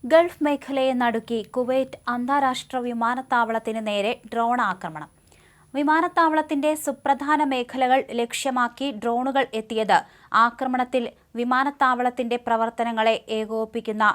Gulf മേഖലയെ നടുക്കി Kuwait അന്താരാഷ്ട്ര വിമാനത്താവളത്തിന് നേരെ ഡ്രോൺ ആക്രമണം. വിമാനത്താവളത്തിന്റെ സുപ്രധാന മേഖലകൾ ലക്ഷ്യമാക്കി ഡ്രോണുകൾ എത്തിയത് ആക്രമണത്തിൽ വിമാനത്താവളത്തിന്റെ പ്രവർത്തനങ്ങളെ ഏകോപിപ്പിക്കുന്ന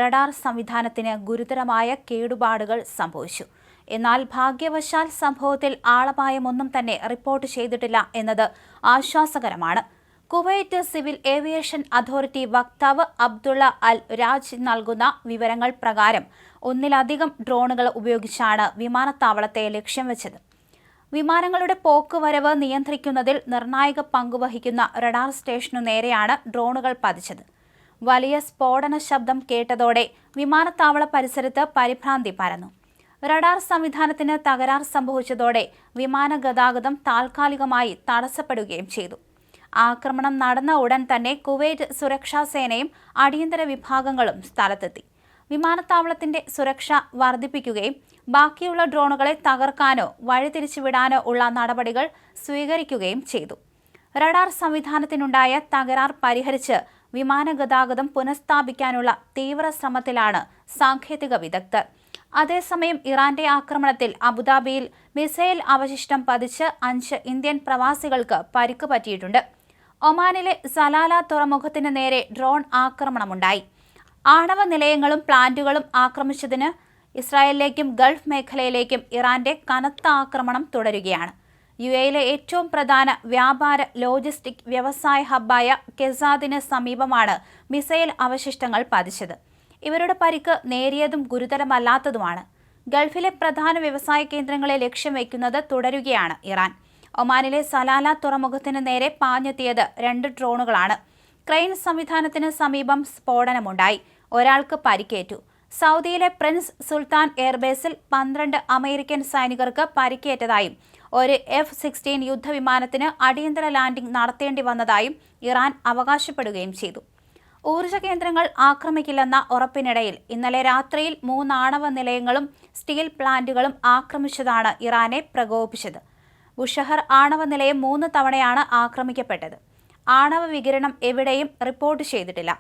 റഡാർ സംവിധാനത്തിന് ഗുരുതരമായ കേടുപാടുകൾ സംഭവിച്ചു. എന്നാൽ ഭാഗ്യവശാൽ സംഭവത്തിൽ ആളപായമൊന്നും തന്നെ റിപ്പോർട്ട് ചെയ്തിട്ടില്ല എന്നത് ആശ്വാസകരമാണ്. കുവൈറ്റ് സിവിൽ ഏവിയേഷൻ അതോറിറ്റി വക്താവ് അബ്ദുള്ള അൽ രാജ് നൽകുന്ന വിവരങ്ങൾ പ്രകാരം ഒന്നിലധികം ഡ്രോണുകൾ ഉപയോഗിച്ചാണ് വിമാനത്താവളത്തെ ലക്ഷ്യം വെച്ചത്. വിമാനങ്ങളുടെ പോക്കുവരവ് നിയന്ത്രിക്കുന്നതിൽ നിർണായക പങ്കുവഹിക്കുന്ന റഡാർ സ്റ്റേഷനു നേരെയാണ് ഡ്രോണുകൾ പതിച്ചത്. വലിയ സ്ഫോടന ശബ്ദം കേട്ടതോടെ വിമാനത്താവള പരിസരത്ത് പരിഭ്രാന്തി പരന്നു. റഡാർ സംവിധാനത്തിന് തകരാർ സംഭവിച്ചതോടെ വിമാന ഗതാഗതം താൽക്കാലികമായി തടസ്സപ്പെടുകയും ചെയ്തു. ആക്രമണം നടന്ന ഉടൻ തന്നെ കുവൈറ്റ് സുരക്ഷാ സേനയും അടിയന്തര വിഭാഗങ്ങളും സ്ഥലത്തെത്തി. വിമാനത്താവളത്തിന്റെ സുരക്ഷ വർദ്ധിപ്പിക്കുകയും ബാക്കിയുള്ള ഡ്രോണുകളെ തകർക്കാനോ വഴിതിരിച്ചുവിടാനോ ഉള്ള നടപടികൾ സ്വീകരിക്കുകയും ചെയ്തു. റഡാർ സംവിധാനത്തിനുണ്ടായ തകരാർ പരിഹരിച്ച് വിമാന ഗതാഗതം പുനഃസ്ഥാപിക്കാനുള്ള തീവ്ര ശ്രമത്തിലാണ് സാങ്കേതിക വിദഗ്ധർ. അതേസമയം ഇറാന്റെ ആക്രമണത്തിൽ അബുദാബിയിൽ മിസൈൽ അവശിഷ്ടം പതിച്ച് 5 ഇന്ത്യൻ പ്രവാസികൾക്ക് പരിക്ക് പറ്റിയിട്ടുണ്ട്. ഒമാനിലെ സലാല തുറമുഖത്തിന് നേരെ ഡ്രോൺ ആക്രമണമുണ്ടായി. ആണവ നിലയങ്ങളും പ്ലാന്റുകളും ആക്രമിച്ചതിന് ഇസ്രായേലിലേക്കും ഗൾഫ് മേഖലയിലേക്കും ഇറാന്റെ കനത്ത ആക്രമണം തുടരുകയാണ്. യുഎയിലെ ഏറ്റവും പ്രധാന വ്യാപാര ലോജിസ്റ്റിക് വ്യവസായ ഹബ്ബായ കെസാദിന് സമീപമാണ് മിസൈൽ അവശിഷ്ടങ്ങൾ പതിച്ചത്. ഇവരുടെ പരിക്ക് നേരിയതും ഗുരുതരമല്ലാത്തതുമാണ്. ഗൾഫിലെ പ്രധാന വ്യവസായ കേന്ദ്രങ്ങളെ ലക്ഷ്യം വയ്ക്കുന്നത് തുടരുകയാണ് ഇറാൻ. ഒമാനിലെ സലാല തുറമുഖത്തിന് നേരെ പാഞ്ഞെത്തിയത് 2 ഡ്രോണുകളാണ്. ക്രെയിൻ സംവിധാനത്തിന് സമീപം സ്ഫോടനമുണ്ടായി. ഒരാൾക്ക് പരിക്കേറ്റു. സൗദിയിലെ പ്രിൻസ് സുൽത്താൻ എയർബേസിൽ 12 അമേരിക്കൻ സൈനികർക്ക് പരിക്കേറ്റതായും ഒരു F-16 യുദ്ധവിമാനത്തിന് അടിയന്തര ലാൻഡിംഗ് നടത്തേണ്ടി വന്നതായും ഇറാൻ അവകാശപ്പെടുകയും ചെയ്തു. ഊർജ്ജ കേന്ദ്രങ്ങൾ ആക്രമിക്കില്ലെന്ന ഉറപ്പിനിടയിൽ ഇന്നലെ രാത്രിയിൽ 3 ആണവ നിലയങ്ങളും സ്റ്റീൽ പ്ലാന്റുകളും ആക്രമിച്ചതാണ് ഇറാനെ പ്രകോപിപ്പിച്ചത്. ബുഷഹർ ആണവ നിലയം 3 തവണയാണ് ആക്രമിക്കപ്പെട്ടത്. ആണവ വികിരണം എവിടെയും റിപ്പോർട്ട് ചെയ്തിട്ടില്ല.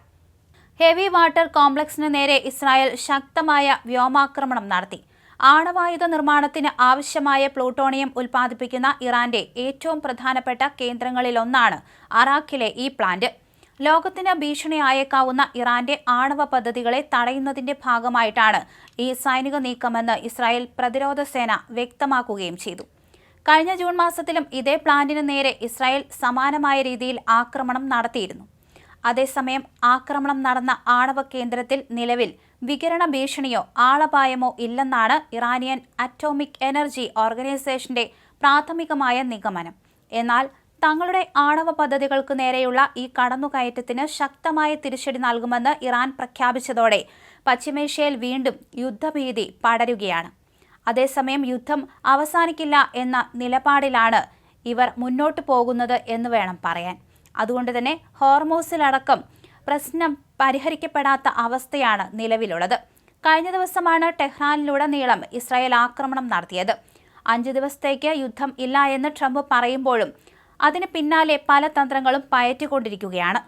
ഹെവി വാട്ടർ കോംപ്ലക്സിന് നേരെ ഇസ്രായേൽ ശക്തമായ വ്യോമാക്രമണം നടത്തി. ആണവായുധ നിർമ്മാണത്തിന് ആവശ്യമായ പ്ലൂട്ടോണിയം ഉൽപ്പാദിപ്പിക്കുന്ന ഇറാന്റെ ഏറ്റവും പ്രധാനപ്പെട്ട കേന്ദ്രങ്ങളിലൊന്നാണ് അറാഖിലെ ഈ പ്ലാന്റ്. ലോകത്തിന് ഭീഷണിയായേക്കാവുന്ന ഇറാന്റെ ആണവ പദ്ധതികളെ തടയുന്നതിന്റെ ഭാഗമായിട്ടാണ് ഈ സൈനിക നീക്കമെന്ന് ഇസ്രായേൽ പ്രതിരോധ സേന വ്യക്തമാക്കുകയും ചെയ്തു. കഴിഞ്ഞ ജൂൺ മാസത്തിലും ഇതേ പ്ലാന്റിന് നേരെ ഇസ്രായേൽ സമാനമായ രീതിയിൽ ആക്രമണം നടത്തിയിരുന്നു. അതേസമയം ആക്രമണം നടന്ന ആണവ കേന്ദ്രത്തിൽ നിലവിൽ വികിരണ ഭീഷണിയോ ആളപായമോ ഇല്ലെന്നാണ് ഇറാനിയൻ അറ്റോമിക് എനർജി ഓർഗനൈസേഷന്റെ പ്രാഥമികമായ നിഗമനം. എന്നാൽ തങ്ങളുടെ ആണവ പദ്ധതികൾക്ക് നേരെയുള്ള ഈ കടന്നുകയറ്റത്തിന് ശക്തമായ തിരിച്ചടി നൽകുമെന്ന് ഇറാൻ പ്രഖ്യാപിച്ചതോടെ പശ്ചിമേഷ്യയിൽ വീണ്ടും യുദ്ധഭീതി പടരുകയാണ്. അതേസമയം യുദ്ധം അവസാനിക്കില്ല എന്ന നിലപാടിലാണ് ഇവർ മുന്നോട്ടു പോകുന്നത് എന്ന് വേണം പറയാൻ. അതുകൊണ്ട് തന്നെ ഹോർമൂസിലടക്കം പ്രശ്നം പരിഹരിക്കപ്പെടാത്ത അവസ്ഥയാണ് നിലവിലുള്ളത്. കഴിഞ്ഞ ദിവസമാണ് ടെഹ്റാനിലുടനീളം ഇസ്രായേൽ ആക്രമണം നടത്തിയത്. 5 ദിവസത്തേക്ക് യുദ്ധം ഇല്ല എന്ന് ട്രംപ് പറയുമ്പോഴും അതിന് പിന്നാലെ പല തന്ത്രങ്ങളും പയറ്റിക്കൊണ്ടിരിക്കുകയാണ്.